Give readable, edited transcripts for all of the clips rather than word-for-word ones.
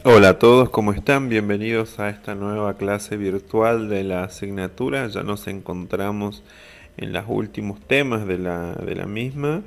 Hola a todos, ¿cómo están? Bienvenidos a esta nueva clase virtual de la asignatura. Ya nos encontramos en los últimos temas de la misma.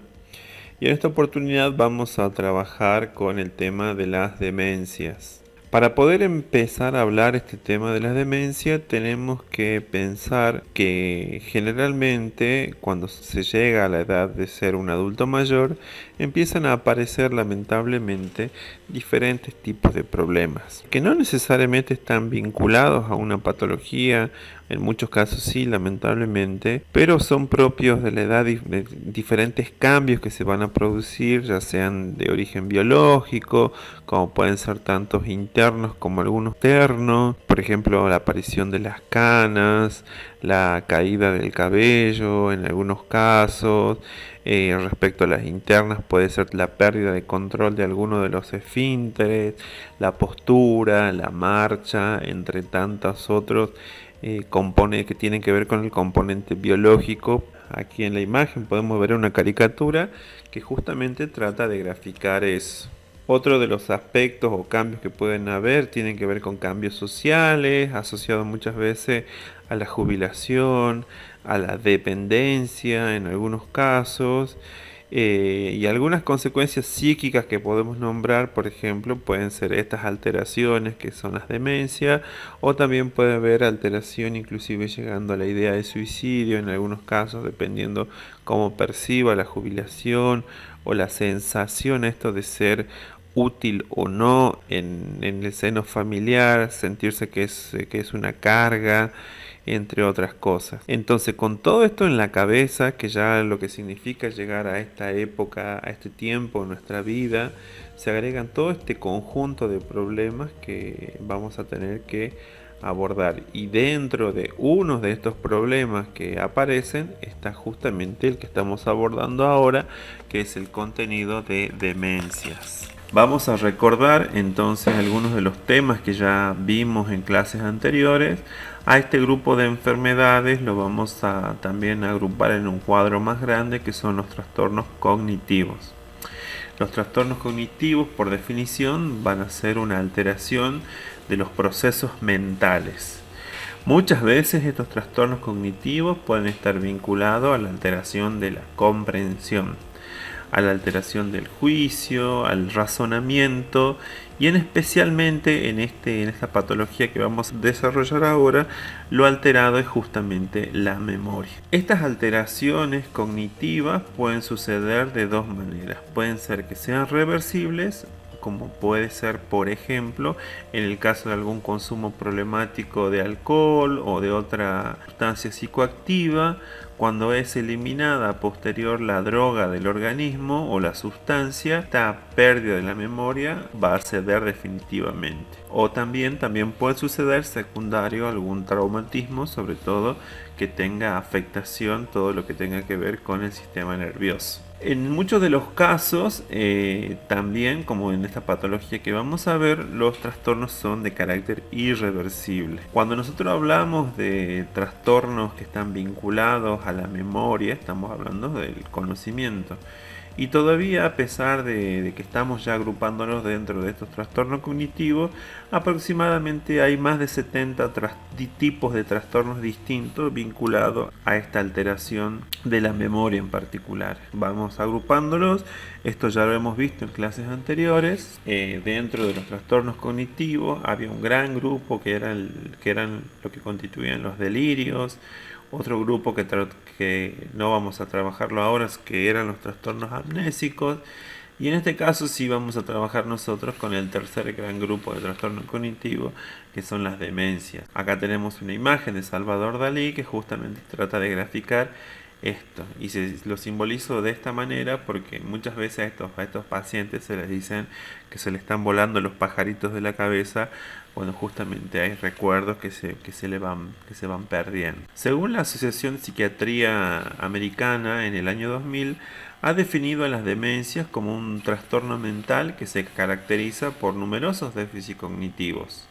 Y en esta oportunidad vamos a trabajar con el tema de las demencias. Para poder empezar a hablar este tema de la demencia, tenemos que pensar que generalmente cuando se llega a la edad de ser un adulto mayor, empiezan a aparecer lamentablemente diferentes tipos de problemas, que no necesariamente están vinculados a una patología, en muchos casos sí, lamentablemente, pero son propios de la edad, de diferentes cambios que se van a producir, ya sean de origen biológico, como pueden ser tantos internos como algunos externos, por ejemplo la aparición de las canas, la caída del cabello en algunos casos. Respecto a las internas puede ser la pérdida de control de alguno de los esfínteres, la postura, la marcha, entre tantos otros componentes que tienen que ver con el componente biológico. Aquí en la imagen podemos ver una caricatura que justamente trata de graficar eso. Otro de los aspectos o cambios que pueden haber tienen que ver con cambios sociales, asociados muchas veces a la jubilación, a la dependencia en algunos casos, y algunas consecuencias psíquicas que podemos nombrar, por ejemplo, pueden ser estas alteraciones que son las demencias, o también puede haber alteración inclusive llegando a la idea de suicidio en algunos casos, dependiendo cómo perciba la jubilación o la sensación esto de ser útil o no en el seno familiar, sentirse que es una carga, entre otras cosas. Entonces, con todo esto en la cabeza, que ya lo que significa llegar a esta época, a este tiempo en nuestra vida, se agregan todo este conjunto de problemas que vamos a tener que abordar. Y dentro de uno de estos problemas que aparecen está justamente el que estamos abordando ahora, que es el contenido de demencias. Vamos a recordar entonces algunos de los temas que ya vimos en clases anteriores. A este grupo de enfermedades lo vamos a también agrupar en un cuadro más grande, que son los trastornos cognitivos. Los trastornos cognitivos, por definición, van a ser una alteración de los procesos mentales. Muchas veces estos trastornos cognitivos pueden estar vinculados a la alteración de la comprensión, a la alteración del juicio, al razonamiento, y especialmente en esta patología que vamos a desarrollar ahora, lo alterado es justamente la memoria. Estas alteraciones cognitivas pueden suceder de dos maneras. Pueden ser que sean reversibles, como puede ser, por ejemplo, en el caso de algún consumo problemático de alcohol o de otra sustancia psicoactiva. Cuando es eliminada posterior la droga del organismo o la sustancia, esta pérdida de la memoria va a ceder definitivamente. O también puede suceder secundario algún traumatismo, sobre todo que tenga afectación, todo lo que tenga que ver con el sistema nervioso. En muchos de los casos, también como en esta patología que vamos a ver, los trastornos son de carácter irreversible. Cuando nosotros hablamos de trastornos que están vinculados a la memoria, estamos hablando del conocimiento. Y todavía, a pesar de que estamos ya agrupándonos dentro de estos trastornos cognitivos, aproximadamente hay más de 70 tipos de trastornos distintos vinculados a esta alteración de la memoria en particular. Vamos agrupándolos, esto ya lo hemos visto en clases anteriores. Dentro de los trastornos cognitivos había un gran grupo que eran lo que constituían los delirios. Otro grupo que no vamos a trabajarlo ahora, es que eran los trastornos amnésicos. Y en este caso sí vamos a trabajar nosotros con el tercer gran grupo de trastornos cognitivos, que son las demencias. Acá tenemos una imagen de Salvador Dalí que justamente trata de graficar esto. Y lo simbolizo de esta manera porque muchas veces a estos pacientes se les dicen que se le están volando los pajaritos de la cabeza, cuando justamente hay recuerdos que se van perdiendo. Según la Asociación de Psiquiatría Americana, en el año 2000, ha definido a las demencias como un trastorno mental que se caracteriza por numerosos déficits cognitivos.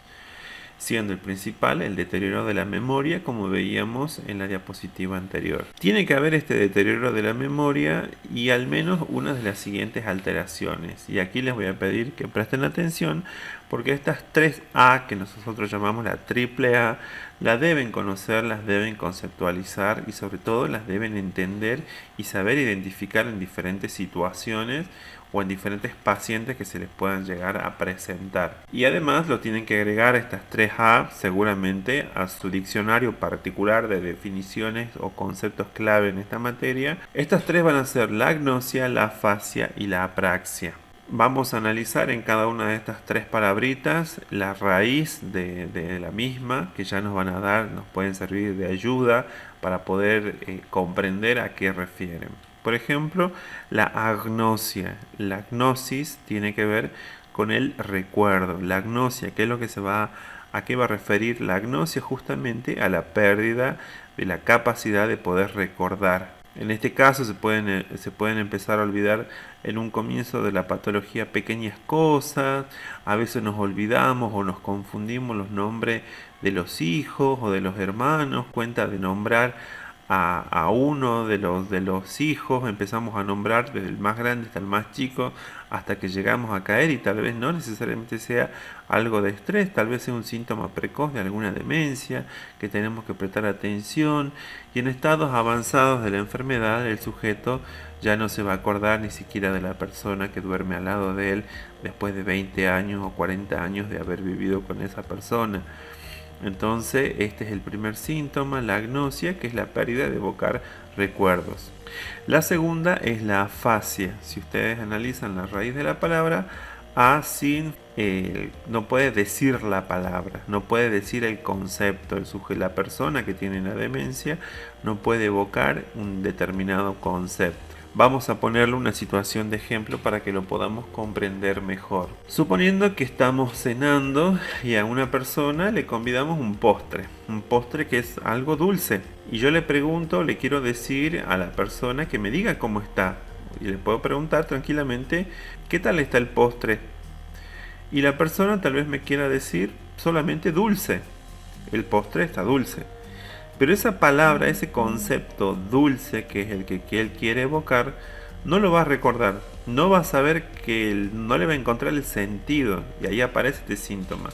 siendo el principal el deterioro de la memoria, como veíamos en la diapositiva anterior. Tiene que haber este deterioro de la memoria y al menos una de las siguientes alteraciones. Y aquí les voy a pedir que presten atención, porque estas 3A que nosotros llamamos la triple A, las deben conocer, las deben conceptualizar y sobre todo las deben entender y saber identificar en diferentes situaciones o en diferentes pacientes que se les puedan llegar a presentar. Y además lo tienen que agregar estas 3A seguramente a su diccionario particular de definiciones o conceptos clave en esta materia. Estas tres van a ser la agnosia, la afasia y la apraxia. Vamos a analizar en cada una de estas tres palabritas la raíz de la misma, que ya nos van a dar, nos pueden servir de ayuda para poder comprender a qué refieren. Por ejemplo, la agnosia. La agnosis tiene que ver con el recuerdo. La agnosia, ¿qué es lo que a qué va a referir la agnosia? Justamente a la pérdida de la capacidad de poder recordar. En este caso se pueden empezar a olvidar en un comienzo de la patología pequeñas cosas, a veces nos olvidamos o nos confundimos los nombres de los hijos o de los hermanos, cuenta de nombrar a uno de los hijos, empezamos a nombrar desde el más grande hasta el más chico, hasta que llegamos a caer y tal vez no necesariamente sea algo de estrés, tal vez sea un síntoma precoz de alguna demencia que tenemos que prestar atención, y en estados avanzados de la enfermedad el sujeto ya no se va a acordar ni siquiera de la persona que duerme al lado de él después de 20 años o 40 años de haber vivido con esa persona. Entonces, este es el primer síntoma, la agnosia, que es la pérdida de evocar recuerdos. La segunda es la afasia. Si ustedes analizan la raíz de la palabra, no puede decir la palabra, no puede decir el concepto. La persona que tiene la demencia no puede evocar un determinado concepto. Vamos a ponerle una situación de ejemplo para que lo podamos comprender mejor. Suponiendo que estamos cenando y a una persona le convidamos un postre que es algo dulce. Y yo le quiero decir a la persona que me diga cómo está. Y le puedo preguntar tranquilamente, ¿qué tal está el postre? Y la persona tal vez me quiera decir solamente dulce. El postre está dulce. Pero esa palabra, ese concepto dulce, que es el que él quiere evocar, no lo va a recordar. No va a saber no le va a encontrar el sentido. Y ahí aparece este síntoma.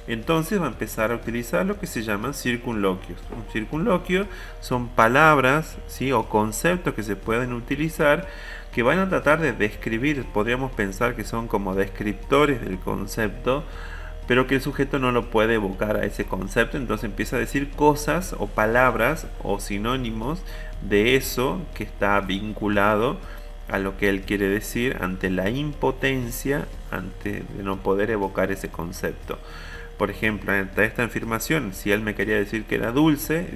Entonces va a empezar a utilizar lo que se llaman circunloquios. Un circunloquio son palabras, ¿sí?, o conceptos que se pueden utilizar que van a tratar de describir. Podríamos pensar que son como descriptores del concepto, pero que el sujeto no lo puede evocar a ese concepto, entonces empieza a decir cosas o palabras o sinónimos de eso que está vinculado a lo que él quiere decir ante la impotencia, ante de no poder evocar ese concepto. Por ejemplo, ante esta afirmación, si él me quería decir que era dulce,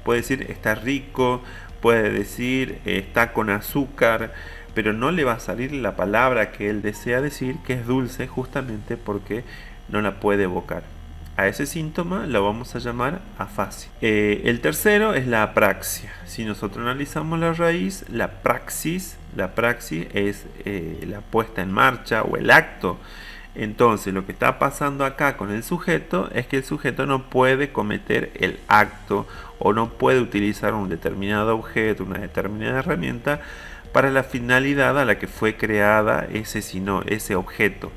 puede decir está rico, puede decir está con azúcar, pero no le va a salir la palabra que él desea decir, que es dulce, justamente porque no la puede evocar. A ese síntoma lo vamos a llamar afasia. El tercero es la apraxia. Si nosotros analizamos la raíz, la praxis es la puesta en marcha o el acto. Entonces lo que está pasando acá con el sujeto es que el sujeto no puede cometer el acto o no puede utilizar un determinado objeto, una determinada herramienta para la finalidad a la que fue creada ese objeto.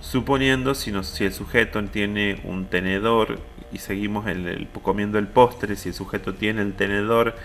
Suponiendo si el sujeto tiene un tenedor y seguimos comiendo el postre, si el sujeto tiene el tenedor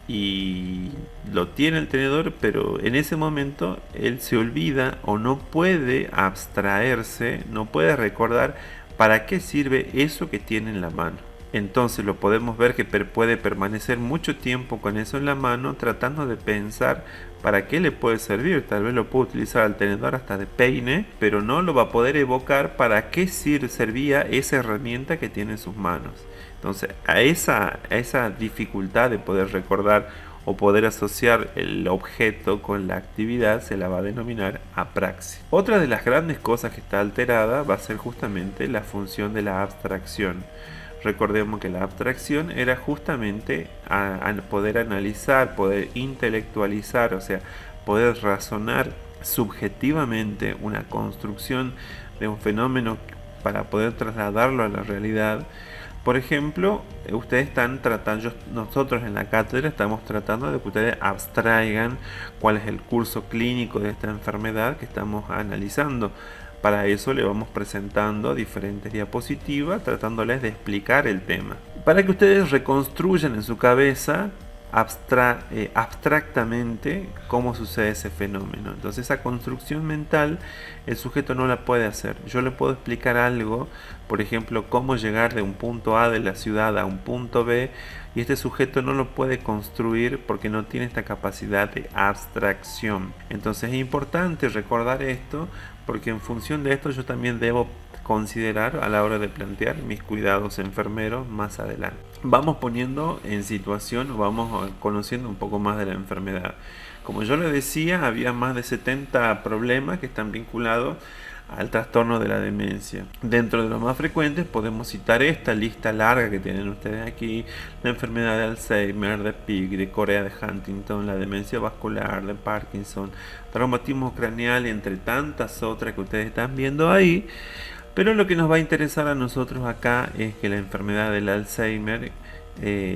y lo tiene el tenedor, pero en ese momento él se olvida o no puede abstraerse, no puede recordar para qué sirve eso que tiene en la mano. Entonces lo podemos ver que puede permanecer mucho tiempo con eso en la mano tratando de pensar para qué le puede servir. Tal vez lo puede utilizar al tenedor hasta de peine, pero no lo va a poder evocar para qué servía esa herramienta que tiene en sus manos. Entonces a esa dificultad de poder recordar o poder asociar el objeto con la actividad se la va a denominar apraxia. Otra de las grandes cosas que está alterada va a ser justamente la función de la abstracción. Recordemos que la abstracción era justamente a poder analizar, poder intelectualizar, o sea, poder razonar subjetivamente una construcción de un fenómeno para poder trasladarlo a la realidad. Por ejemplo, ustedes están tratando, nosotros en la cátedra estamos tratando de que ustedes abstraigan cuál es el curso clínico de esta enfermedad que estamos analizando. Para eso le vamos presentando diferentes diapositivas tratándoles de explicar el tema. Para que ustedes reconstruyan en su cabeza abstractamente cómo sucede ese fenómeno. Entonces esa construcción mental el sujeto no la puede hacer. Yo le puedo explicar algo, por ejemplo, cómo llegar de un punto A de la ciudad a un punto B, y este sujeto no lo puede construir porque no tiene esta capacidad de abstracción. Entonces es importante recordar esto, porque en función de esto yo también debo considerar a la hora de plantear mis cuidados enfermeros más adelante. Vamos poniendo en situación, vamos conociendo un poco más de la enfermedad. Como yo les decía, había más de 70 problemas que están vinculados al trastorno de la demencia. Dentro de los más frecuentes podemos citar esta lista larga que tienen ustedes aquí: la enfermedad de Alzheimer, de Pick, de Corea de Huntington, la demencia vascular, de Parkinson, traumatismo craneal, entre tantas otras que ustedes están viendo ahí. Pero lo que nos va a interesar a nosotros acá es que la enfermedad del Alzheimer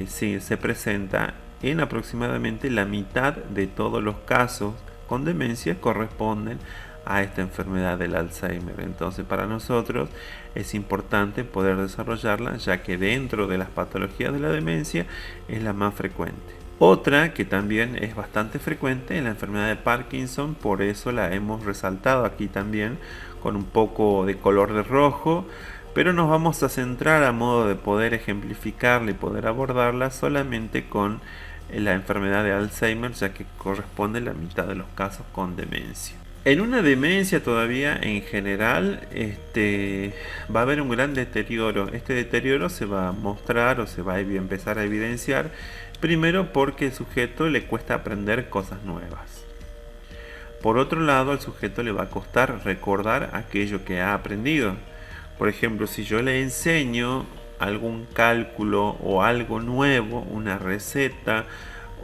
sí, se presenta en aproximadamente la mitad de todos los casos con demencia corresponden a esta enfermedad del Alzheimer. Entonces para nosotros es importante poder desarrollarla, ya que dentro de las patologías de la demencia es la más frecuente. Otra que también es bastante frecuente es la enfermedad de Parkinson, por eso la hemos resaltado aquí también con un poco de color de rojo, pero nos vamos a centrar a modo de poder ejemplificarla y poder abordarla solamente con la enfermedad de Alzheimer, ya que corresponde a la mitad de los casos con demencia. En una demencia todavía en general va a haber un gran deterioro. Este deterioro se va a mostrar o se va a empezar a evidenciar primero porque al sujeto le cuesta aprender cosas nuevas. Por otro lado, al sujeto le va a costar recordar aquello que ha aprendido. Por ejemplo, si yo le enseño algún cálculo o algo nuevo, una receta,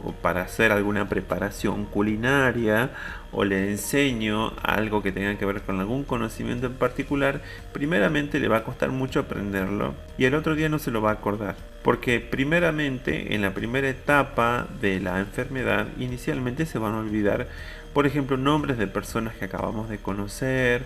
o para hacer alguna preparación culinaria, o le enseño algo que tenga que ver con algún conocimiento en particular, primeramente le va a costar mucho aprenderlo y el otro día no se lo va a acordar. Porque primeramente, en la primera etapa de la enfermedad, inicialmente se van a olvidar, por ejemplo, nombres de personas que acabamos de conocer,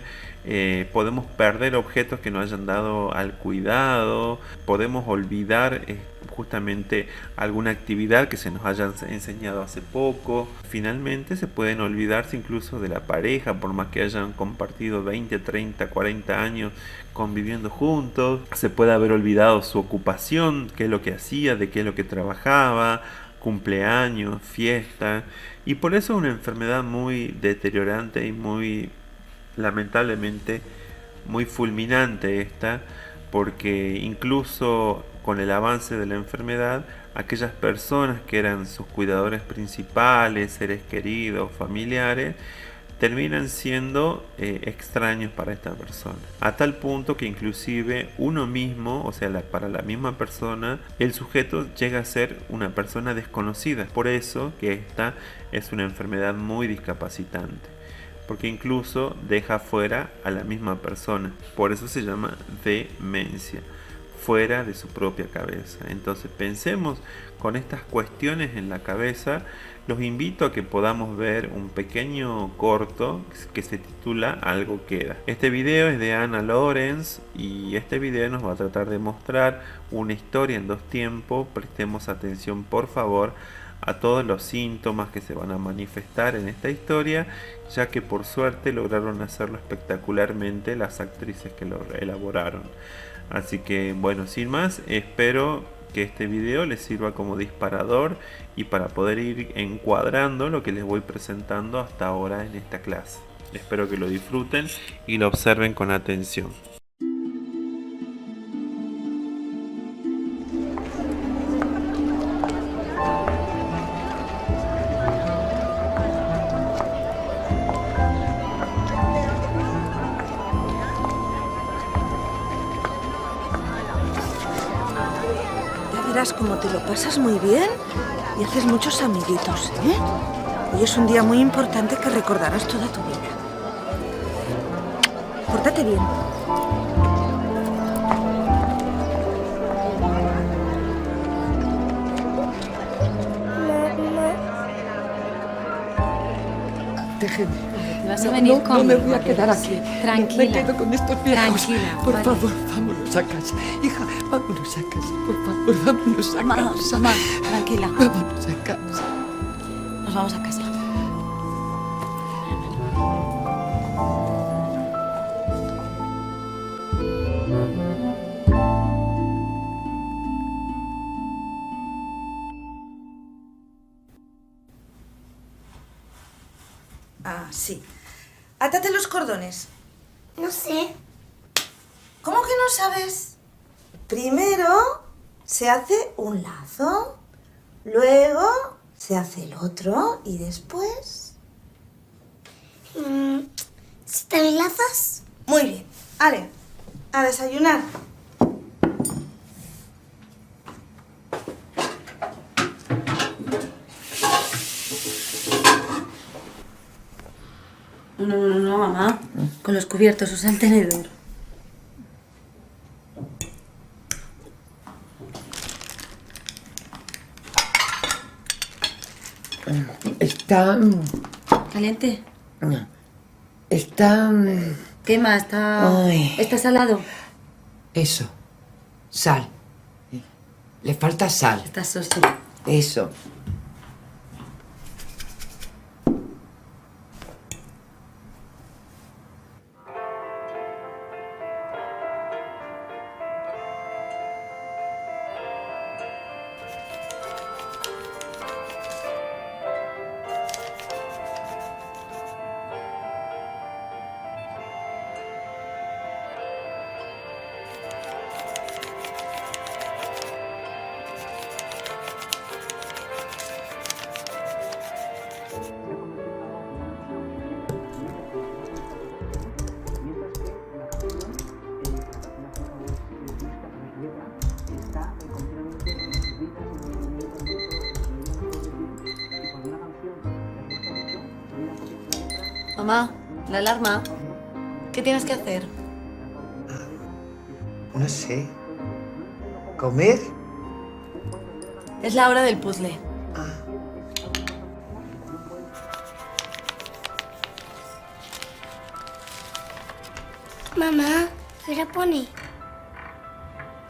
podemos perder objetos que nos hayan dado al cuidado, podemos olvidar justamente alguna actividad que se nos haya enseñado hace poco. Finalmente se pueden olvidarse incluso de la pareja, por más que hayan compartido 20, 30, 40 años conviviendo juntos. Se puede haber olvidado su ocupación, qué es lo que hacía, de qué es lo que trabajaba, cumpleaños, fiesta, y por eso es una enfermedad muy deteriorante y muy, lamentablemente, muy fulminante esta, porque incluso con el avance de la enfermedad, aquellas personas que eran sus cuidadores principales, seres queridos, familiares, terminan siendo extraños para esta persona, a tal punto que inclusive uno mismo, o sea, para la misma persona, el sujeto llega a ser una persona desconocida. Por eso que esta es una enfermedad muy discapacitante, porque incluso deja fuera a la misma persona. Por eso se llama demencia, fuera de su propia cabeza. Entonces pensemos con estas cuestiones en la cabeza. Los invito a que podamos ver un pequeño corto que se titula Algo queda. Este video es de Ana Lorenz y este video nos va a tratar de mostrar una historia en 2 tiempos. Prestemos atención, por favor, a todos los síntomas que se van a manifestar en esta historia, ya que por suerte lograron hacerlo espectacularmente las actrices que lo elaboraron. Así que bueno, sin más, espero que este video les sirva como disparador y para poder ir encuadrando lo que les voy presentando hasta ahora en esta clase. Espero que lo disfruten y lo observen con atención. Verás cómo te lo pasas muy bien y haces muchos amiguitos, ¿eh? Hoy es un día muy importante que recordarás toda tu vida. Pórtate bien. Déjeme. Te vas a venir no conmigo. me voy a quedar aquí. Tranquila. Me quedo con estos viejos. Tranquila, Por vale. favor, vámonos a casa. Hija, vámonos a casa. Por favor, vámonos a casa. Mamá, tranquila. Vámonos a casa. Nos vamos a casa. Ah, sí. Átate los cordones. No sé. ¿Cómo que no sabes? Primero se hace un lazo, luego se hace el otro y después... ¿Si te enlazas? Muy bien. Ale, a desayunar. No, mamá. Con los cubiertos, usa el tenedor. Está... ¿Caliente? No. Está... ¿Qué más? Ay. ¿Está salado? Eso. Sal. Le falta sal. Está soso. Eso. Mamá, la alarma. ¿Qué tienes que hacer? No sé. ¿Comer? Es la hora del puzzle. Mamá, ¿qué hora pone?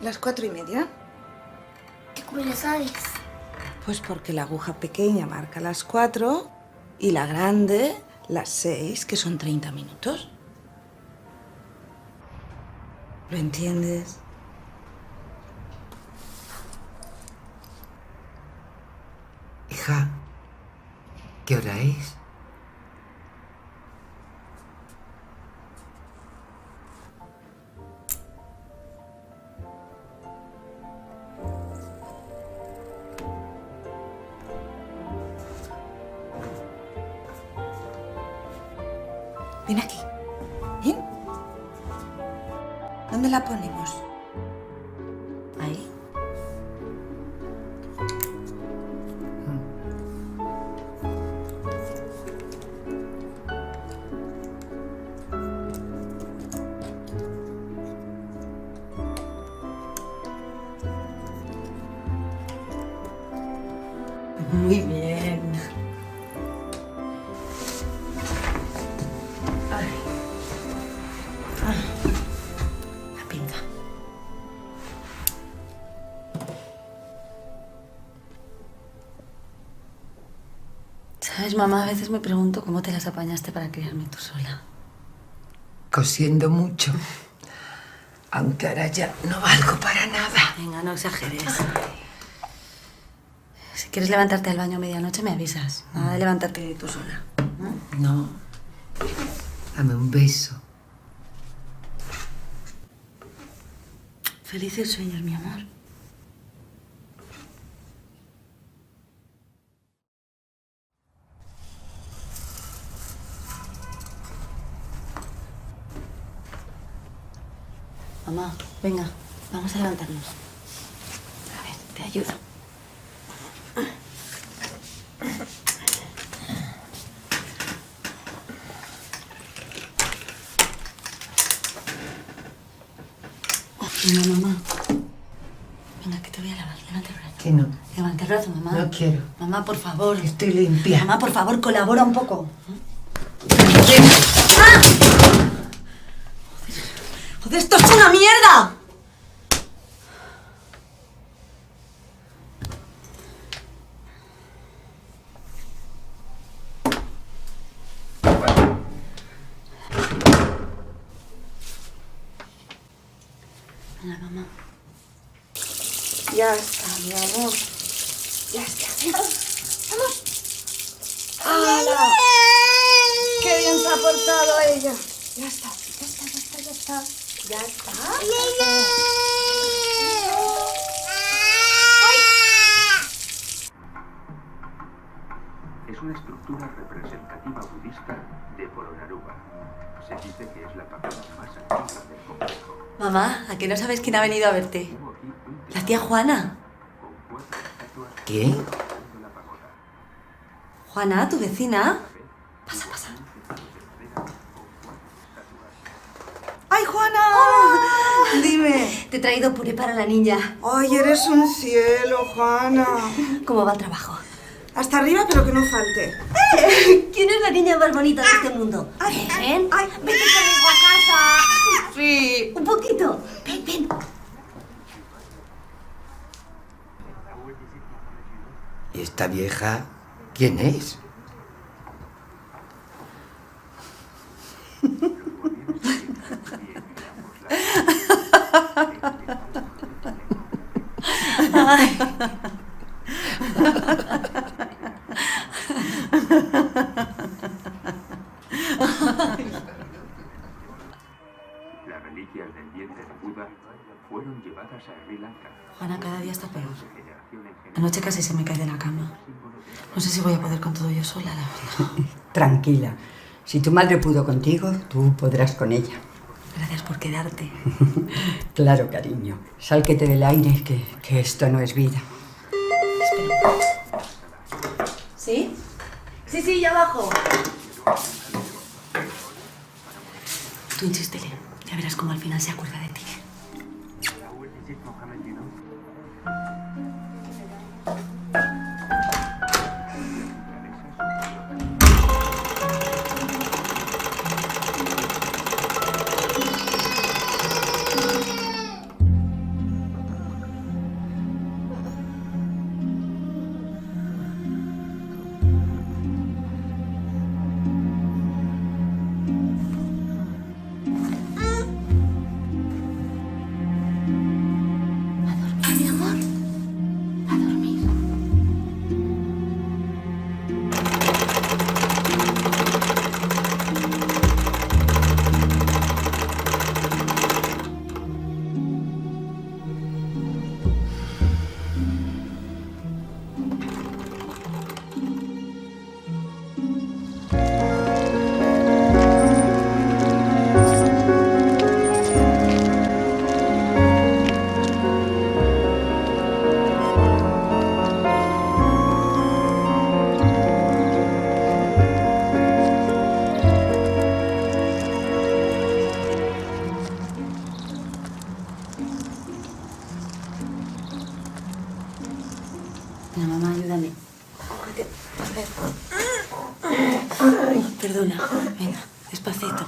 Las 4:30. ¿Qué cómo lo sabes? Pues porque la aguja pequeña marca las 4 y la grande las 6, que son 30 minutos. ¿Lo entiendes? Hija, ¿qué hora es? Ven aquí. ¿Ven? ¿Dónde la ponemos? Ahí. Muy bien. La pinza. ¿Sabes, mamá? A veces me pregunto cómo te las apañaste para criarme tú sola. Cosiendo mucho. Aunque ahora ya no valgo para nada. Venga, no exageres. Si quieres levantarte al baño a medianoche, me avisas. Nada de levantarte tú sola. No. Dame un beso. Felices sueños, mi amor. Mamá, venga, vamos a levantarnos. A ver, te ayudo. Venga, mamá. Venga, que te voy a lavar. Levanta el brazo. Que no. Levanta el brazo, mamá. No quiero. Mamá, por favor. Estoy limpia. Mamá, por favor, colabora un poco. ¡Joder, esto es una mierda! Venga, mamá. Ya está, mi amor. Ya está. ¡Vamos! ¡Hala! ¡Qué bien se ha portado ella! Ya está, ya está, ya está, ya está. Ya está. Es una estructura representativa budista de Polonaruba. Se dice que es la pagoda más antigua del complejo. Mamá, ¿a qué no sabes quién ha venido a verte? Tengo aquí un La tía Juana. con 4 estatuas ¿Qué? de la pagoda. Juana, tu vecina. Pasa, pasa. ¡Ay, Juana! Dime. Te he traído puré para la niña. ¡Ay, eres un cielo, Juana! ¿Cómo va el trabajo? Hasta arriba, pero que no falte. ¿Quién es la niña más bonita de este mundo? Ven, ay. vete conmigo a casa. Sí. Un poquito. Ven, ven. ¿Y esta vieja quién es? Las reliquias del vientre de Buda fueron llevadas a Sri Lanka. Juana, cada día está peor. De generación en generación. Anoche casi se me cae de la cama. No sé si voy a poder con todo yo sola, la verdad. Tranquila. Si tu madre pudo contigo, tú podrás con ella. Gracias por quedarte. Claro, cariño. Sálquete del aire, que esto no es vida. ¿Sí? Sí, sí, ya bajo. Tú insístele. Ya verás cómo al final se acuerda de ti. Mi amor, a dormir. Mira, mamá, ayúdame. Perdona. Venga, despacito.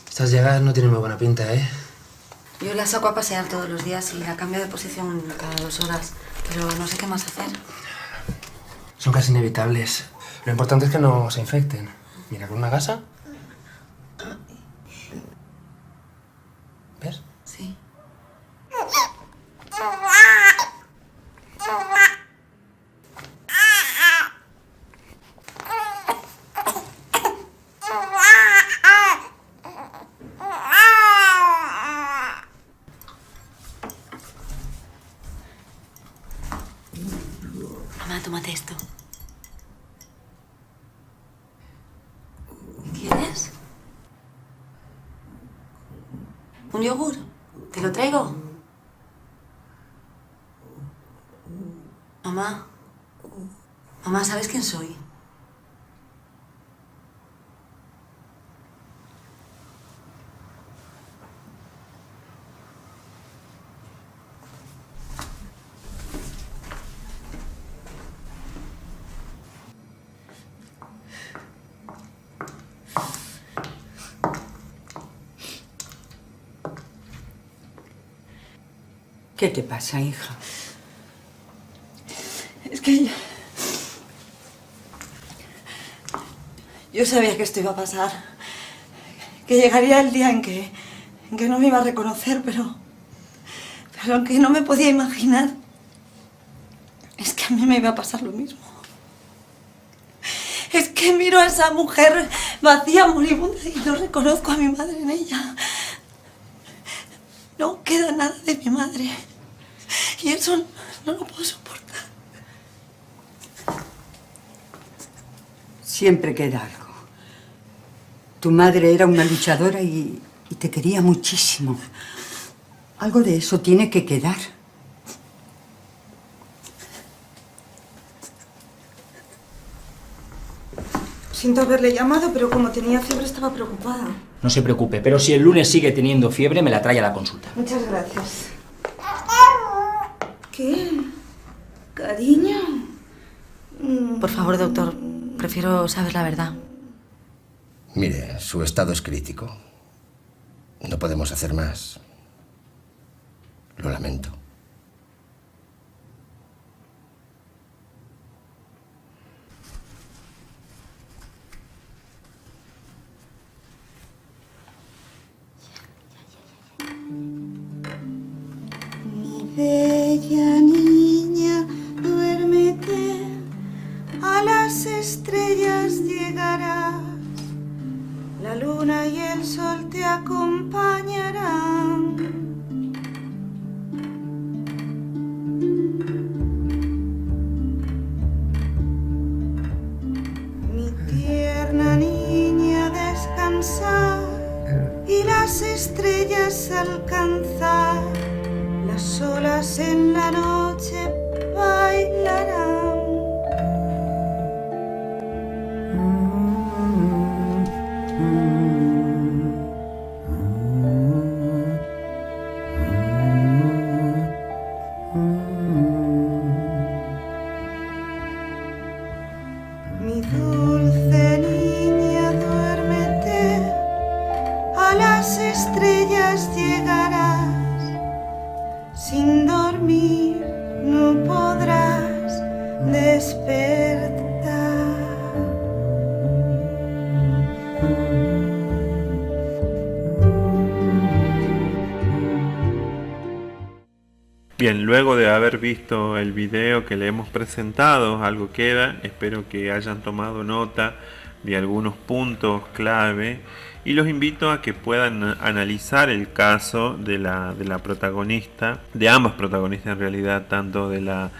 Estas llagas no tienen muy buena pinta, ¿eh? Yo la saco a pasear todos los días y la cambio de posición cada 2 horas. Pero no sé qué más hacer. Son casi inevitables. Lo importante es que no se infecten. Mira, con una gasa. ¿Ves? Sí. Mamá, tómate esto. ¿Quieres? ¿Un yogur? ¿Te lo traigo? Mamá. Mamá, ¿sabes quién soy? ¿Qué te pasa, hija? Es que yo sabía que esto iba a pasar. Que llegaría el día en que no me iba a reconocer, pero aunque no me podía imaginar, es que a mí me iba a pasar lo mismo. Es que miro a esa mujer vacía, moribunda, y no reconozco a mi madre en ella. No queda nada de mi madre. Y eso no lo puedo soportar. Siempre queda algo. Tu madre era una luchadora y te quería muchísimo. Algo de eso tiene que quedar. Siento haberle llamado, pero como tenía fiebre estaba preocupada. No se preocupe, pero si el lunes sigue teniendo fiebre, me la trae a la consulta. Muchas gracias. ¿Qué? ¿Cariño? Por favor, doctor, prefiero saber la verdad. Mire, su estado es crítico. No podemos hacer más. Lo lamento. Mi bella niña, duérmete, a las estrellas llegarás, la luna y el sol te acompañarán. Mi tierna niña, descansar y las estrellas alcanzar, las olas en la noche bailarán. Mi dulce niña, duérmete, a las estrellas llegarás, sin dormir no podrás despertar. Bien, luego de haber visto el video que le hemos presentado, algo queda. Espero que hayan tomado nota de algunos puntos clave y los invito a que puedan analizar el caso de la protagonista, de ambas protagonistas en realidad, tanto de la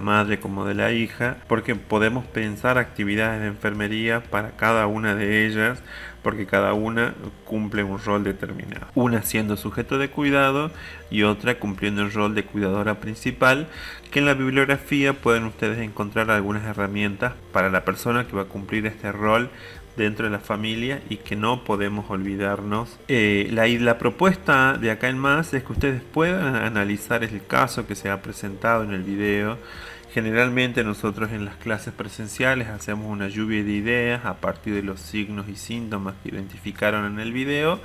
madre como de la hija, porque podemos pensar actividades de enfermería para cada una de ellas, porque cada una cumple un rol determinado. Una siendo sujeto de cuidado y otra cumpliendo el rol de cuidadora principal, que en la bibliografía pueden ustedes encontrar algunas herramientas para la persona que va a cumplir este rol dentro de la familia y que no podemos olvidarnos. La propuesta de acá en más es que ustedes puedan analizar el caso que se ha presentado en el video. Generalmente nosotros en las clases presenciales hacemos una lluvia de ideas a partir de los signos y síntomas que identificaron en el video,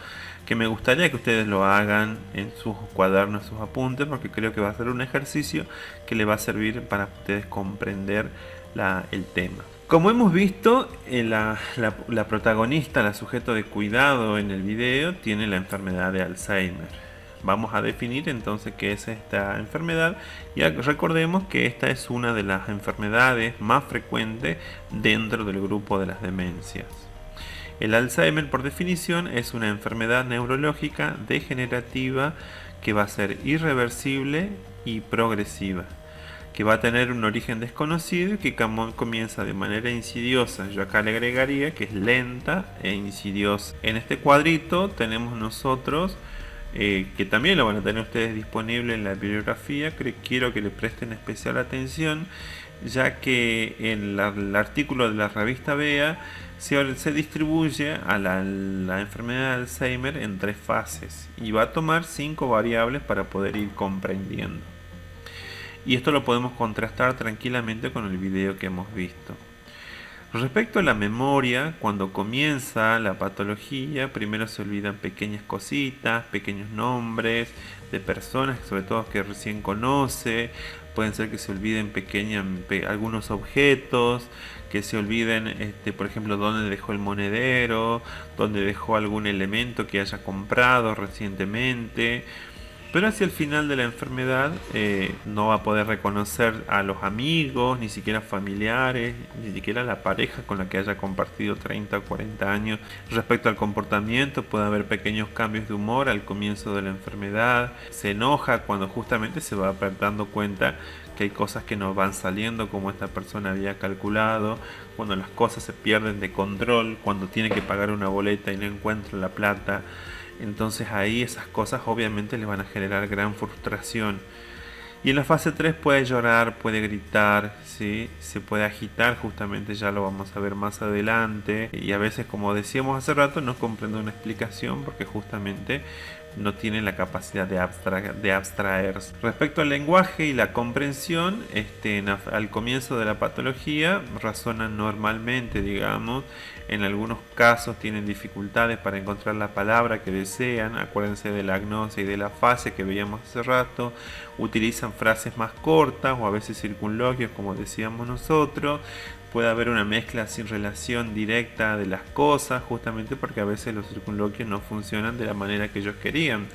que me gustaría que ustedes lo hagan en sus cuadernos, sus apuntes, porque creo que va a ser un ejercicio que les va a servir para ustedes comprender el tema. Como hemos visto, la protagonista, la sujeto de cuidado en el video, tiene la enfermedad de Alzheimer. Vamos a definir entonces qué es esta enfermedad y recordemos que esta es una de las enfermedades más frecuentes dentro del grupo de las demencias. El Alzheimer, por definición, es una enfermedad neurológica degenerativa que va a ser irreversible y progresiva, que va a tener un origen desconocido y que comienza de manera insidiosa. Yo acá le agregaría que es lenta e insidiosa. En este cuadrito tenemos nosotros, que también lo van a tener ustedes disponible en la bibliografía, quiero que le presten especial atención, ya que en el artículo de la revista BEA se distribuye a la enfermedad de Alzheimer en 3 fases y va a tomar 5 variables para poder ir comprendiendo. Y esto lo podemos contrastar tranquilamente con el video que hemos visto. Respecto a la memoria, cuando comienza la patología, primero se olvidan pequeñas cositas, pequeños nombres de personas, sobre todo que recién conoce. Pueden ser que se olviden algunos objetos, que se olviden, por ejemplo, dónde dejó el monedero, dónde dejó algún elemento que haya comprado recientemente. Pero hacia el final de la enfermedad no va a poder reconocer a los amigos, ni siquiera familiares, ni siquiera la pareja con la que haya compartido 30 o 40 años. Respecto al comportamiento, puede haber pequeños cambios de humor al comienzo de la enfermedad. Se enoja cuando justamente se va dando cuenta que hay cosas que no van saliendo como esta persona había calculado, cuando las cosas se pierden de control, cuando tiene que pagar una boleta y no encuentra la plata. Entonces ahí esas cosas obviamente le van a generar gran frustración. Y en la fase 3 puede llorar, puede gritar, ¿sí? Se puede agitar, justamente ya lo vamos a ver más adelante. Y a veces, como decíamos hace rato, no comprende una explicación porque justamente no tiene la capacidad de abstraerse. Respecto al lenguaje y la comprensión, al comienzo de la patología razonan normalmente, digamos. En algunos casos tienen dificultades para encontrar la palabra que desean. Acuérdense de la agnosia y de la fase que veíamos hace rato. Utilizan frases más cortas o a veces circunloquios, como decíamos nosotros. Puede haber una mezcla sin relación directa de las cosas, justamente porque a veces los circunloquios no funcionan de la manera que ellos querían.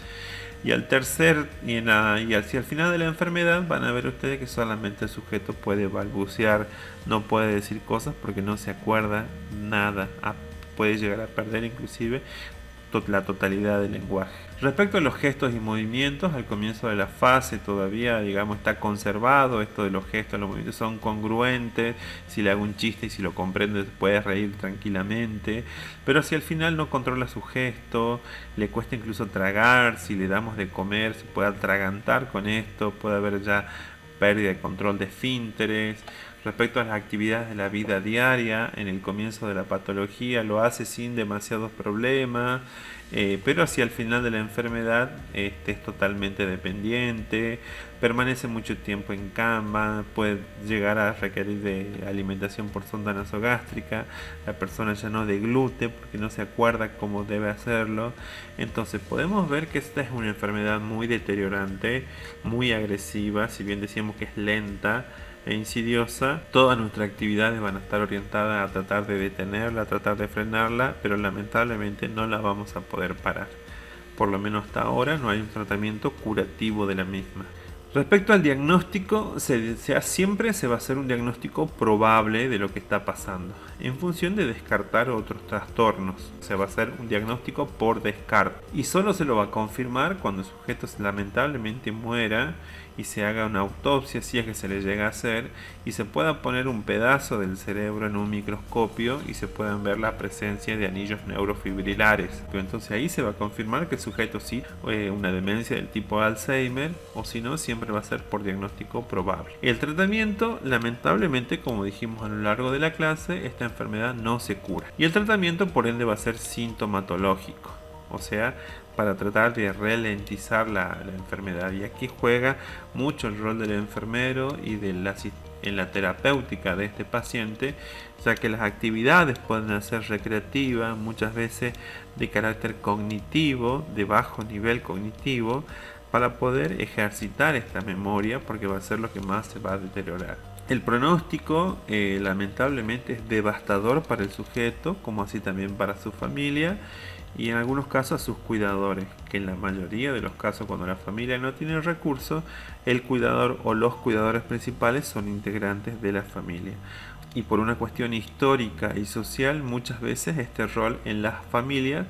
Y al tercer y hacia el final de la enfermedad van a ver ustedes que solamente el sujeto puede balbucear, no puede decir cosas porque no se acuerda nada, puede llegar a perder inclusive la totalidad del lenguaje. Respecto a los gestos y movimientos, al comienzo de la fase todavía, digamos, está conservado esto de los gestos, los movimientos son congruentes. Si le hago un chiste y si lo comprende puede reír tranquilamente, pero hacia el final no controla su gesto, le cuesta incluso tragar. Si le damos de comer se puede atragantar con esto, puede haber ya pérdida de control de esfínteres. Respecto a las actividades de la vida diaria, en el comienzo de la patología lo hace sin demasiados problemas, pero hacia el final de la enfermedad es totalmente dependiente, permanece mucho tiempo en cama, puede llegar a requerir de alimentación por sonda nasogástrica, la persona ya no deglute porque no se acuerda cómo debe hacerlo. Entonces podemos ver que esta es una enfermedad muy deteriorante, muy agresiva. Si bien decíamos que es lenta e insidiosa, todas nuestras actividades van a estar orientadas a tratar de detenerla, a tratar de frenarla, pero lamentablemente no la vamos a poder parar. Por lo menos hasta ahora no hay un tratamiento curativo de la misma. Respecto al diagnóstico, siempre se va a hacer un diagnóstico probable de lo que está pasando, en función de descartar otros trastornos. Se va a hacer un diagnóstico por descarte y solo se lo va a confirmar cuando el sujeto lamentablemente muera y se haga una autopsia, si es que se le llega a hacer, y se pueda poner un pedazo del cerebro en un microscopio y se puedan ver la presencia de anillos neurofibrilares. Entonces ahí se va a confirmar que el sujeto sí una demencia del tipo Alzheimer, o si no, siempre va a ser por diagnóstico probable. El tratamiento, lamentablemente, como dijimos a lo largo de la clase, esta enfermedad no se cura. Y el tratamiento, por ende, va a ser sintomatológico, o sea, para tratar de ralentizar la enfermedad. Y aquí juega mucho el rol del enfermero y en la terapéutica de este paciente, ya que las actividades pueden ser recreativas, muchas veces de carácter cognitivo, de bajo nivel cognitivo, para poder ejercitar esta memoria, porque va a ser lo que más se va a deteriorar. El pronóstico lamentablemente es devastador para el sujeto, como así también para su familia, y en algunos casos a sus cuidadores, que en la mayoría de los casos, cuando la familia no tiene recursos, el cuidador o los cuidadores principales son integrantes de la familia. Y por una cuestión histórica y social, muchas veces este rol en las familias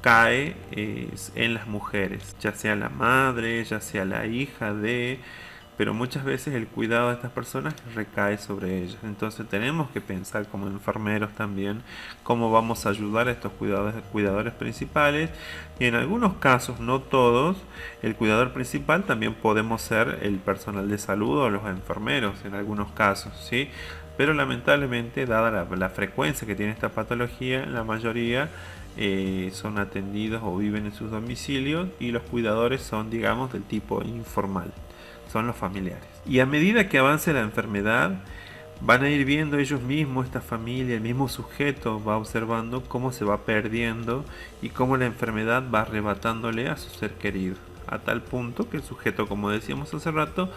cae en las mujeres, ya sea la madre, ya sea la hija de... pero muchas veces el cuidado de estas personas recae sobre ellas. Entonces tenemos que pensar como enfermeros también cómo vamos a ayudar a estos cuidadores principales, y en algunos casos, no todos, el cuidador principal también podemos ser el personal de salud o los enfermeros en algunos casos, ¿sí? Pero lamentablemente, dada la frecuencia que tiene esta patología, la mayoría son atendidos o viven en sus domicilios, y los cuidadores son, digamos, del tipo informal, son los familiares. Y a medida que avance la enfermedad, van a ir viendo ellos mismos, esta familia, el mismo sujeto va observando cómo se va perdiendo y cómo la enfermedad va arrebatándole a su ser querido, a tal punto que el sujeto, como decíamos hace rato,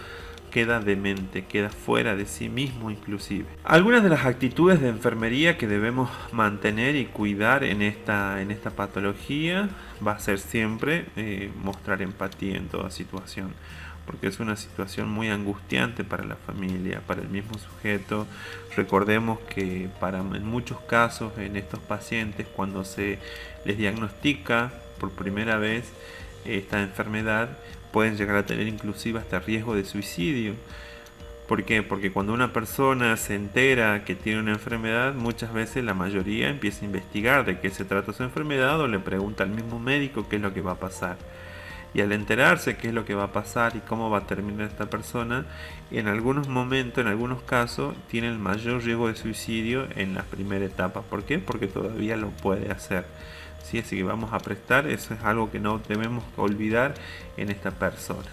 queda demente, queda fuera de sí mismo inclusive. Algunas de las actitudes de enfermería que debemos mantener y cuidar en esta patología va a ser siempre mostrar empatía en toda situación, porque es una situación muy angustiante para la familia, para el mismo sujeto. Recordemos que en muchos casos en estos pacientes, cuando se les diagnostica por primera vez esta enfermedad, pueden llegar a tener inclusive hasta riesgo de suicidio. ¿Por qué? Porque cuando una persona se entera que tiene una enfermedad, muchas veces la mayoría empieza a investigar de qué se trata su enfermedad o le pregunta al mismo médico qué es lo que va a pasar. Y al enterarse qué es lo que va a pasar y cómo va a terminar esta persona, en algunos momentos, en algunos casos, tiene el mayor riesgo de suicidio en la primera etapa. ¿Por qué? Porque todavía lo puede hacer. ¿Sí? Así que vamos a prestar, eso es algo que no debemos olvidar en esta persona.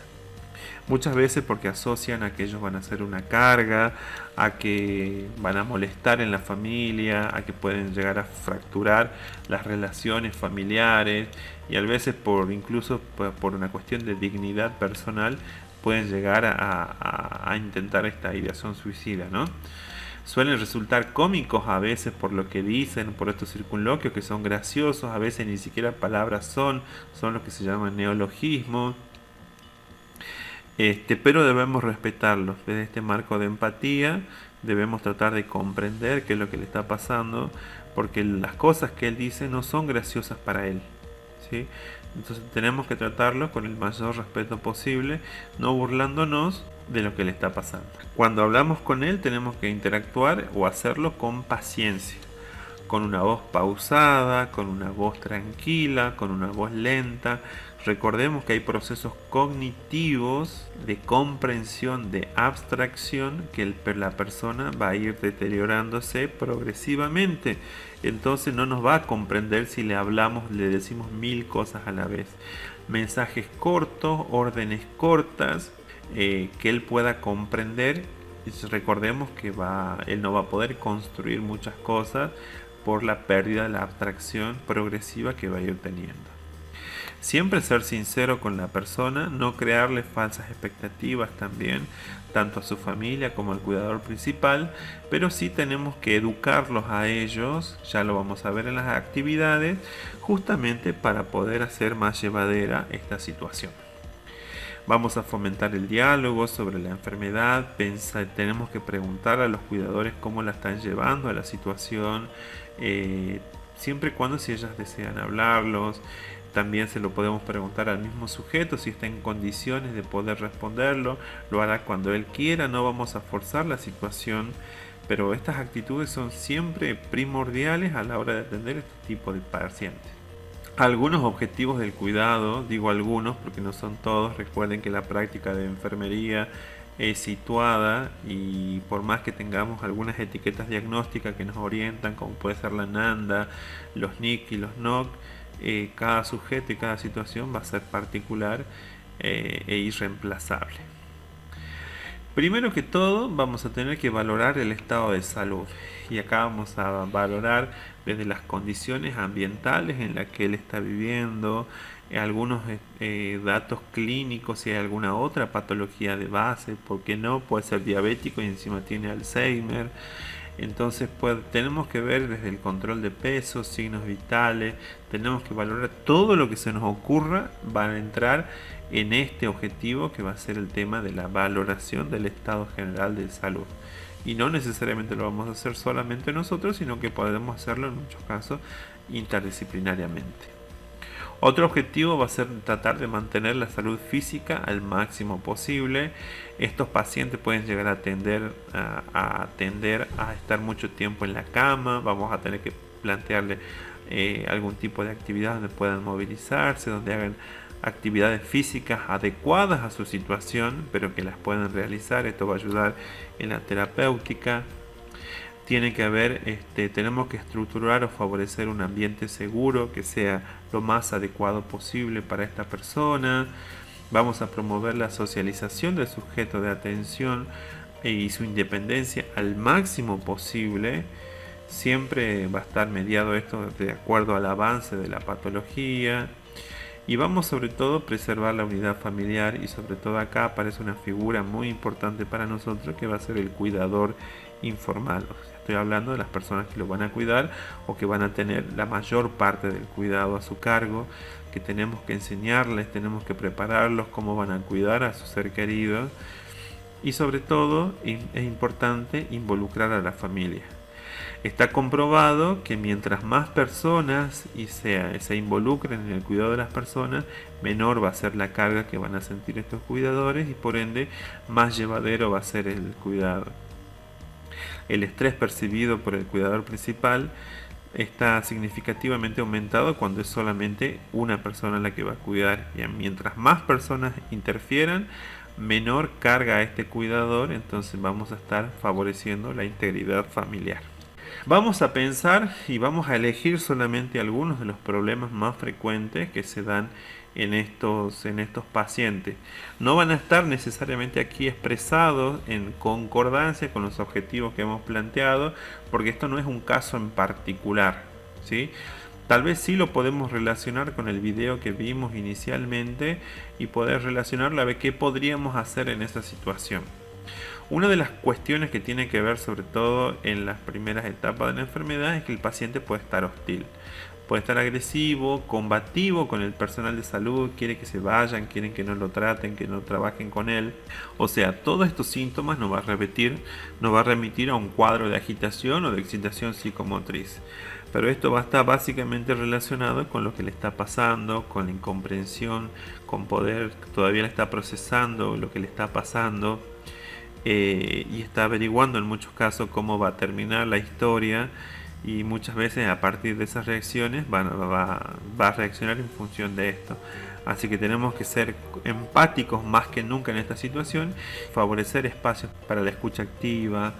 Muchas veces porque asocian a que ellos van a ser una carga, a que van a molestar en la familia, a que pueden llegar a fracturar las relaciones familiares y a veces incluso por una cuestión de dignidad personal pueden llegar a intentar esta ideación suicida, ¿no? Suelen resultar cómicos a veces por lo que dicen, por estos circunloquios que son graciosos, a veces ni siquiera palabras son lo que se llaman neologismos. Pero debemos respetarlos desde este marco de empatía, debemos tratar de comprender qué es lo que le está pasando, porque las cosas que él dice no son graciosas para él, ¿sí? Entonces tenemos que tratarlo con el mayor respeto posible, no burlándonos de lo que le está pasando. Cuando hablamos con él tenemos que interactuar o hacerlo con paciencia, con una voz pausada, con una voz tranquila, con una voz lenta. Recordemos que hay procesos cognitivos de comprensión, de abstracción, que la persona va a ir deteriorándose progresivamente. Entonces no nos va a comprender si le hablamos, le decimos 1000 cosas a la vez. Mensajes cortos, órdenes cortas, que él pueda comprender. Y recordemos que él no va a poder construir muchas cosas por la pérdida de la abstracción progresiva que va a ir teniendo. Siempre ser sincero con la persona, no crearle falsas expectativas también, tanto a su familia como al cuidador principal, pero sí tenemos que educarlos a ellos, ya lo vamos a ver en las actividades, justamente para poder hacer más llevadera esta situación. Vamos a fomentar el diálogo sobre la enfermedad, tenemos que preguntar a los cuidadores cómo la están llevando a la situación, siempre y cuando si ellas desean hablarlos. También se lo podemos preguntar al mismo sujeto si está en condiciones de poder responderlo. Lo hará cuando él quiera, no vamos a forzar la situación, pero estas actitudes son siempre primordiales a la hora de atender este tipo de pacientes. Algunos objetivos del cuidado, digo algunos porque no son todos, recuerden que la práctica de enfermería es situada y por más que tengamos algunas etiquetas diagnósticas que nos orientan, como puede ser la NANDA, los NIC y los NOC, cada sujeto y cada situación va a ser particular e irreemplazable. Primero que todo vamos a tener que valorar el estado de salud y acá vamos a valorar desde las condiciones ambientales en las que él está viviendo, algunos datos clínicos, si hay alguna otra patología de base, porque no puede ser diabético y encima tiene Alzheimer. Entonces tenemos que ver desde el control de peso, signos vitales, tenemos que valorar todo lo que se nos ocurra, va a entrar en este objetivo que va a ser el tema de la valoración del estado general de salud. Y no necesariamente lo vamos a hacer solamente nosotros, sino que podemos hacerlo en muchos casos interdisciplinariamente. Otro objetivo va a ser tratar de mantener la salud física al máximo posible. Estos pacientes pueden llegar a tender a estar mucho tiempo en la cama. Vamos a tener que plantearle algún tipo de actividad donde puedan movilizarse, donde hagan actividades físicas adecuadas a su situación, pero que las puedan realizar. Esto va a ayudar en la terapéutica. Tiene que haber, tenemos que estructurar o favorecer un ambiente seguro que sea lo más adecuado posible para esta persona. Vamos a promover la socialización del sujeto de atención y su independencia al máximo posible. Siempre va a estar mediado esto de acuerdo al avance de la patología. Y vamos sobre todo a preservar la unidad familiar, y sobre todo acá aparece una figura muy importante para nosotros que va a ser el cuidador informal. O sea, estoy hablando de las personas que lo van a cuidar o que van a tener la mayor parte del cuidado a su cargo, que tenemos que enseñarles, tenemos que prepararlos cómo van a cuidar a su ser querido, y sobre todo es importante involucrar a la familia. Está comprobado que mientras más personas se involucren en el cuidado de las personas, menor va a ser la carga que van a sentir estos cuidadores y por ende más llevadero va a ser el cuidado. El estrés percibido por el cuidador principal está significativamente aumentado cuando es solamente una persona la que va a cuidar. Y mientras más personas interfieran, menor carga a este cuidador, entonces vamos a estar favoreciendo la integridad familiar. Vamos a pensar y vamos a elegir solamente algunos de los problemas más frecuentes que se dan en estos pacientes. No van a estar necesariamente aquí expresados en concordancia con los objetivos que hemos planteado, porque esto no es un caso en particular, ¿sí? Tal vez sí lo podemos relacionar con el video que vimos inicialmente y poder relacionarlo a ver qué podríamos hacer en esa situación. Una de las cuestiones que tiene que ver sobre todo en las primeras etapas de la enfermedad es que el paciente puede estar hostil, puede estar agresivo, combativo con el personal de salud, quiere que se vayan, quieren que no lo traten, que no trabajen con él. O sea, todos estos síntomas nos va a remitir a un cuadro de agitación o de excitación psicomotriz. Pero esto va a estar básicamente relacionado con lo que le está pasando, con la incomprensión, con poder, todavía le está procesando lo que le está pasando. Y está averiguando en muchos casos cómo va a terminar la historia, y muchas veces a partir de esas reacciones va a reaccionar en función de esto. Así que tenemos que ser empáticos más que nunca en esta situación, favorecer espacios para la escucha activa.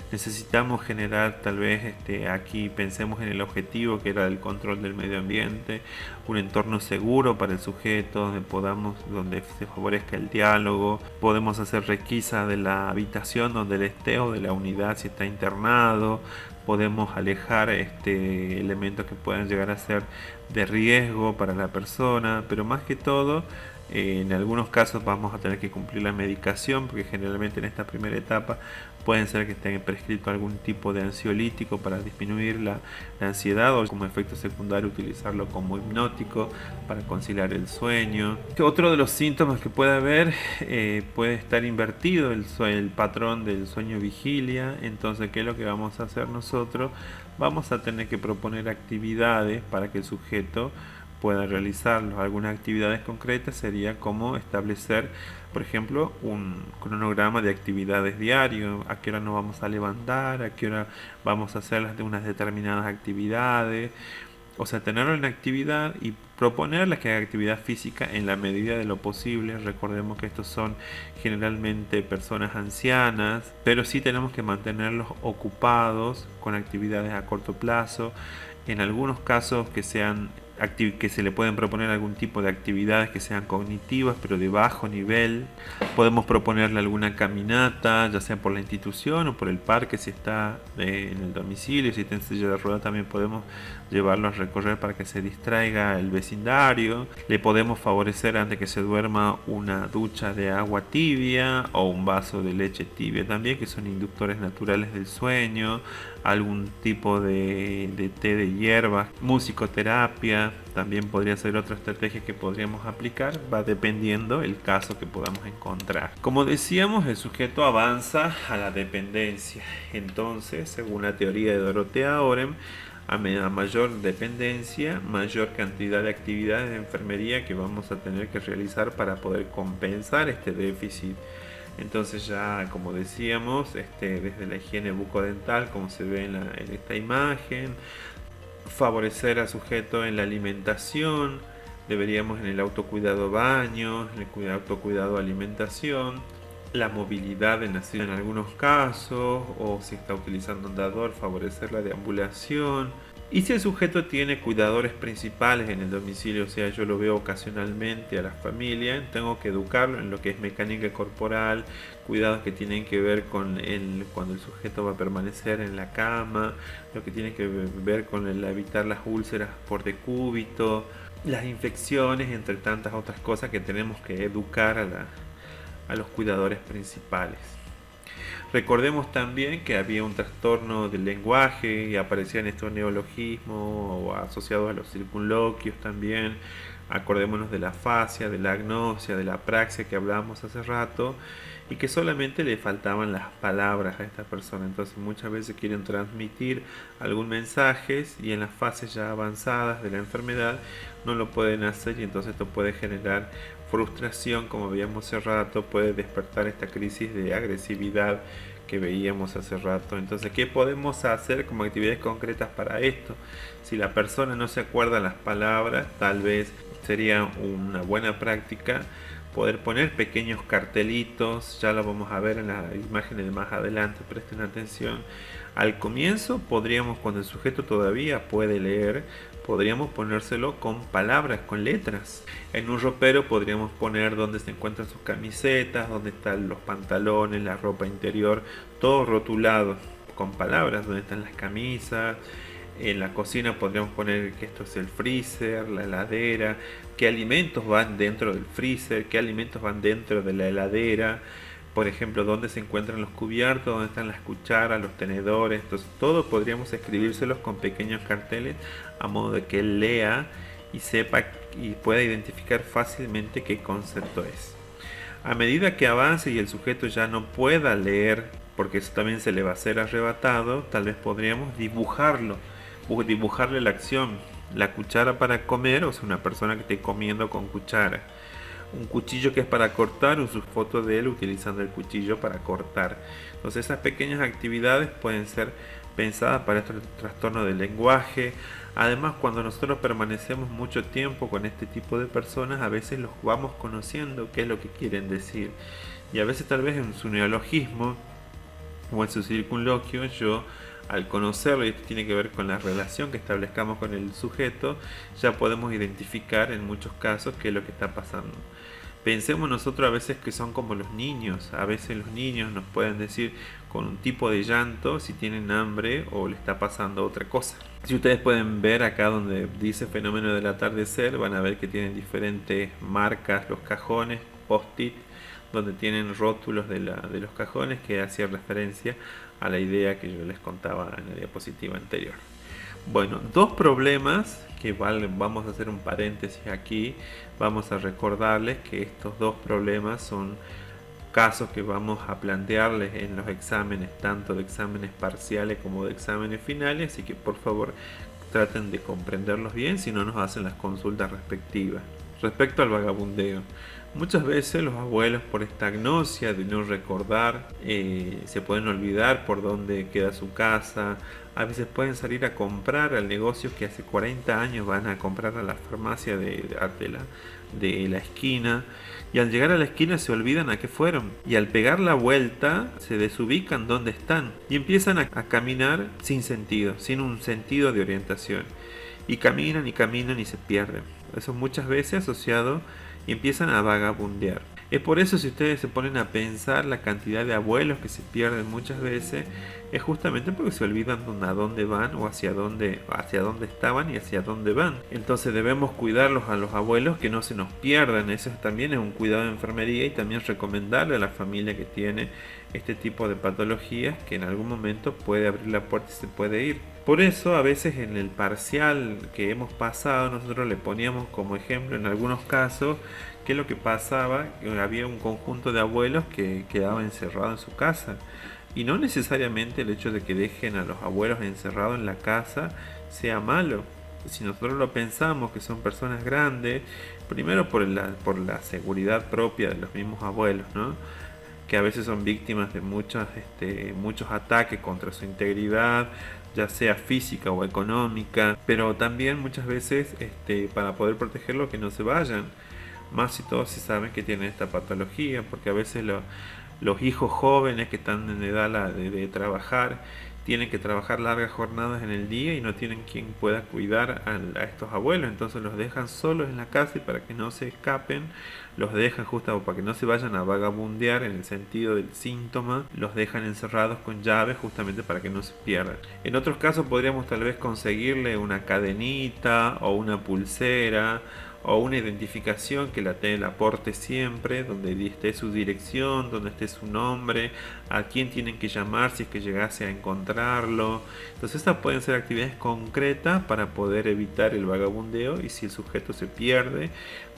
Necesitamos generar, tal vez aquí pensemos en el objetivo que era el control del medio ambiente, un entorno seguro para el sujeto donde se favorezca el diálogo. Podemos hacer requisa de la habitación donde él esté o de la unidad si está internado. Podemos alejar elementos que puedan llegar a ser de riesgo para la persona, pero más que todo en algunos casos vamos a tener que cumplir la medicación, porque generalmente en esta primera etapa pueden ser que estén prescrito algún tipo de ansiolítico para disminuir la ansiedad, o como efecto secundario utilizarlo como hipnótico para conciliar el sueño. Otro de los síntomas que puede haber, puede estar invertido el patrón del sueño vigilia. Entonces, ¿qué es lo que vamos a hacer nosotros? Vamos a tener que proponer actividades para que el sujeto pueda realizarlo. Algunas actividades concretas sería como establecer, por ejemplo, un cronograma de actividades diario, a qué hora nos vamos a levantar, a qué hora vamos a hacer unas determinadas actividades. O sea, tenerlo en actividad y proponerles que haga actividad física en la medida de lo posible. Recordemos que estos son generalmente personas ancianas, pero sí tenemos que mantenerlos ocupados con actividades a corto plazo. En algunos casos que se le pueden proponer algún tipo de actividades que sean cognitivas pero de bajo nivel. Podemos proponerle alguna caminata, ya sea por la institución o por el parque si está en el domicilio. Si está en silla de ruedas, también podemos llevarlo a recorrer para que se distraiga el vecindario. Le podemos favorecer antes que se duerma una ducha de agua tibia o un vaso de leche tibia también, que son inductores naturales del sueño. Algún tipo de té de hierbas, musicoterapia, también podría ser otra estrategia que podríamos aplicar, va dependiendo el caso que podamos encontrar. Como decíamos, el sujeto avanza a la dependencia. Entonces, según la teoría de Dorothea Oren, a mayor dependencia, mayor cantidad de actividades de enfermería que vamos a tener que realizar para poder compensar este déficit. Entonces ya, como decíamos, desde la higiene bucodental, como se ve en esta imagen, favorecer al sujeto en la alimentación, deberíamos en el autocuidado baño, en el autocuidado alimentación, la movilidad en algunos casos, o si está utilizando andador, favorecer la deambulación. Y si el sujeto tiene cuidadores principales en el domicilio, o sea, yo lo veo ocasionalmente a la familia, tengo que educarlo en lo que es mecánica corporal, cuidados que tienen que ver con cuando el sujeto va a permanecer en la cama, lo que tiene que ver con evitar las úlceras por decúbito, las infecciones, entre tantas otras cosas que tenemos que educar a los cuidadores principales. Recordemos también que había un trastorno del lenguaje y aparecían estos neologismos o asociados a los circunloquios también. Acordémonos de la afasia, de la agnosia, de la praxia que hablábamos hace rato y que solamente le faltaban las palabras a esta persona. Entonces muchas veces quieren transmitir algún mensaje y en las fases ya avanzadas de la enfermedad no lo pueden hacer y entonces esto puede generar frustración, como veíamos hace rato, puede despertar esta crisis de agresividad que veíamos hace rato. Entonces, ¿qué podemos hacer como actividades concretas para esto? Si la persona no se acuerda las palabras, tal vez sería una buena práctica poder poner pequeños cartelitos, ya lo vamos a ver en las imágenes de más adelante, presten atención. Al comienzo podríamos, cuando el sujeto todavía puede leer, podríamos ponérselo con palabras, con letras. En un ropero podríamos poner dónde se encuentran sus camisetas, dónde están los pantalones, la ropa interior, todo rotulado con palabras, dónde están las camisas. En la cocina podríamos poner que esto es el freezer, la heladera, qué alimentos van dentro del freezer, qué alimentos van dentro de la heladera. Por ejemplo, dónde se encuentran los cubiertos, dónde están las cucharas, los tenedores. Entonces, todo podríamos escribírselos con pequeños carteles a modo de que él lea y sepa y pueda identificar fácilmente qué concepto es. A medida que avance y el sujeto ya no pueda leer, porque eso también se le va a ser arrebatado, tal vez podríamos dibujarle la acción. La cuchara para comer, o sea, una persona que esté comiendo con cuchara. Un cuchillo que es para cortar, o su foto de él utilizando el cuchillo para cortar. Entonces esas pequeñas actividades pueden ser pensadas para este trastorno del lenguaje. Además, cuando nosotros permanecemos mucho tiempo con este tipo de personas, a veces los vamos conociendo qué es lo que quieren decir. Y a veces tal vez en su neologismo o en su circunloquio, yo al conocerlo, y esto tiene que ver con la relación que establezcamos con el sujeto, ya podemos identificar en muchos casos qué es lo que está pasando. Pensemos nosotros a veces que son como los niños. A veces los niños nos pueden decir con un tipo de llanto si tienen hambre o le está pasando otra cosa. Si ustedes pueden ver acá donde dice fenómeno del atardecer, van a ver que tienen diferentes marcas los cajones, post-it, donde tienen rótulos de los cajones que hacía referencia a la idea que yo les contaba en la diapositiva anterior. Bueno, dos problemas que vamos a hacer un paréntesis aquí. Vamos a recordarles que estos dos problemas son casos que vamos a plantearles en los exámenes, tanto de exámenes parciales como de exámenes finales, así que por favor traten de comprenderlos bien, si no nos hacen las consultas respectivas. Respecto al vagabundeo, muchas veces los abuelos, por esta agnosia de no recordar, se pueden olvidar por dónde queda su casa. A veces pueden salir a comprar al negocio que hace 40 años van a comprar a la farmacia de la esquina, y al llegar a la esquina se olvidan a qué fueron, y al pegar la vuelta se desubican dónde están y empiezan a caminar sin sentido, sin un sentido de orientación, y caminan y se pierden. Eso muchas veces asociado y empiezan a vagabundear. Es por eso, si ustedes se ponen a pensar, la cantidad de abuelos que se pierden muchas veces es justamente porque se olvidan a dónde van o hacia dónde estaban y hacia dónde van. Entonces debemos cuidarlos a los abuelos, que no se nos pierdan. Eso también es un cuidado de enfermería, y también recomendarle a la familia que tiene este tipo de patologías que en algún momento puede abrir la puerta y se puede ir. Por eso a veces en el parcial que hemos pasado nosotros le poníamos como ejemplo en algunos casos qué es lo que pasaba. Había un conjunto de abuelos que quedaban encerrados en su casa, y no necesariamente el hecho de que dejen a los abuelos encerrados en la casa sea malo. Si nosotros lo pensamos, que son personas grandes, primero por la seguridad propia de los mismos abuelos, ¿no?, que a veces son víctimas de muchos ataques contra su integridad, ya sea física o económica, pero también muchas veces para poder protegerlos, que no se vayan, más si todos se saben que tienen esta patología, porque a veces los hijos jóvenes que están en edad de trabajar tienen que trabajar largas jornadas en el día y no tienen quien pueda cuidar a estos abuelos, entonces los dejan solos en la casa y para que no se escapen, los dejan justo para que no se vayan a vagabundear en el sentido del síntoma, los dejan encerrados con llaves justamente para que no se pierdan. En otros casos podríamos tal vez conseguirle una cadenita o una pulsera o una identificación que la porte siempre, donde esté su dirección, donde esté su nombre, a quién tienen que llamar si es que llegase a encontrarlo. Entonces estas pueden ser actividades concretas para poder evitar el vagabundeo y si el sujeto se pierde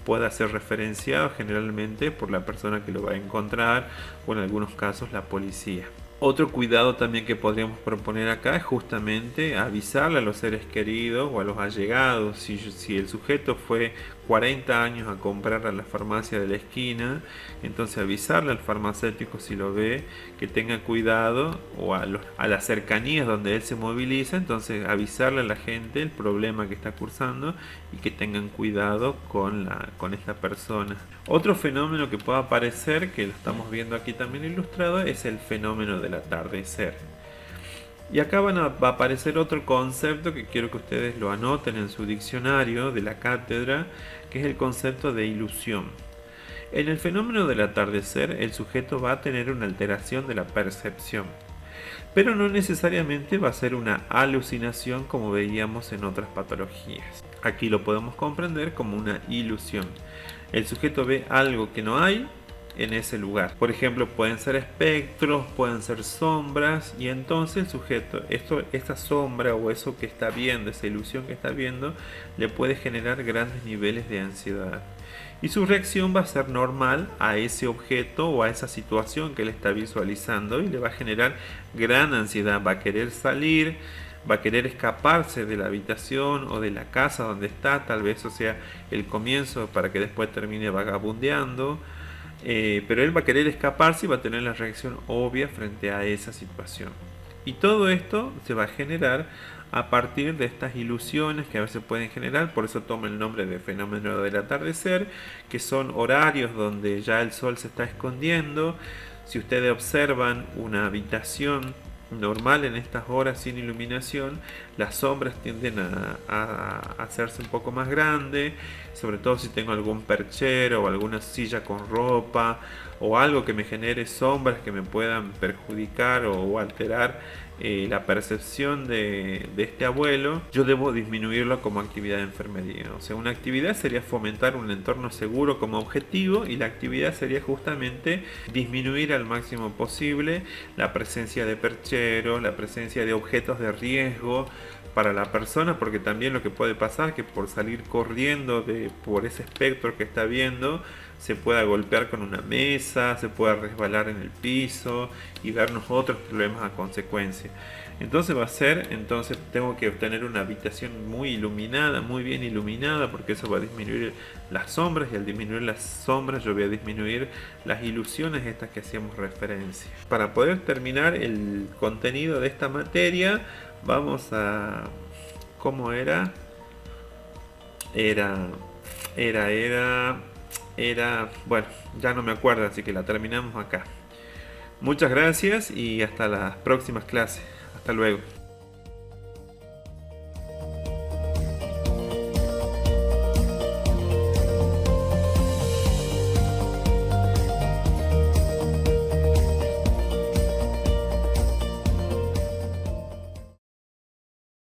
pueda ser referenciado generalmente por la persona que lo va a encontrar o en algunos casos la policía. Otro cuidado también que podríamos proponer acá es justamente avisarle a los seres queridos o a los allegados. Si el sujeto fue 40 años a comprar a la farmacia de la esquina, entonces avisarle al farmacéutico si lo ve, que tenga cuidado, o a las cercanías donde él se moviliza, entonces avisarle a la gente el problema que está cursando y que tengan cuidado con esta persona. Otro fenómeno que puede aparecer, que lo estamos viendo aquí también ilustrado, es el fenómeno del atardecer. Y acá va a aparecer otro concepto que quiero que ustedes lo anoten en su diccionario de la cátedra, que es el concepto de ilusión. En el fenómeno del atardecer, el sujeto va a tener una alteración de la percepción, pero no necesariamente va a ser una alucinación como veíamos en otras patologías. Aquí lo podemos comprender como una ilusión. El sujeto ve algo que no hay en ese lugar. Por ejemplo, pueden ser espectros, pueden ser sombras, y entonces el sujeto, esta sombra o eso que está viendo, esa ilusión que está viendo, le puede generar grandes niveles de ansiedad. Y su reacción va a ser normal a ese objeto o a esa situación que él está visualizando y le va a generar gran ansiedad. Va a querer salir, va a querer escaparse de la habitación o de la casa donde está, tal vez eso sea el comienzo para que después termine vagabundeando. Pero él va a querer escaparse y va a tener la reacción obvia frente a esa situación. Y todo esto se va a generar a partir de estas ilusiones que a veces pueden generar, por eso toma el nombre de fenómeno del atardecer, que son horarios donde ya el sol se está escondiendo. Si ustedes observan una habitación normal en estas horas sin iluminación, las sombras tienden a hacerse un poco más grandes, sobre todo si tengo algún perchero o alguna silla con ropa o algo que me genere sombras que me puedan perjudicar o alterar la percepción de este abuelo. Yo debo disminuirlo como actividad de enfermería. O sea, una actividad sería fomentar un entorno seguro como objetivo, y la actividad sería justamente disminuir al máximo posible la presencia de perchero, la presencia de objetos de riesgo para la persona, porque también lo que puede pasar es que por salir corriendo por ese espectro que está viendo, se pueda golpear con una mesa, se pueda resbalar en el piso y darnos otros problemas a consecuencia. Entonces tengo que obtener una habitación muy iluminada, muy bien iluminada, porque eso va a disminuir las sombras, y al disminuir las sombras yo voy a disminuir las ilusiones estas que hacíamos referencia. Para poder terminar el contenido de esta materia, vamos a... ¿Cómo era? Bueno, ya no me acuerdo, así que la terminamos acá. Muchas gracias y hasta las próximas clases. Hasta luego.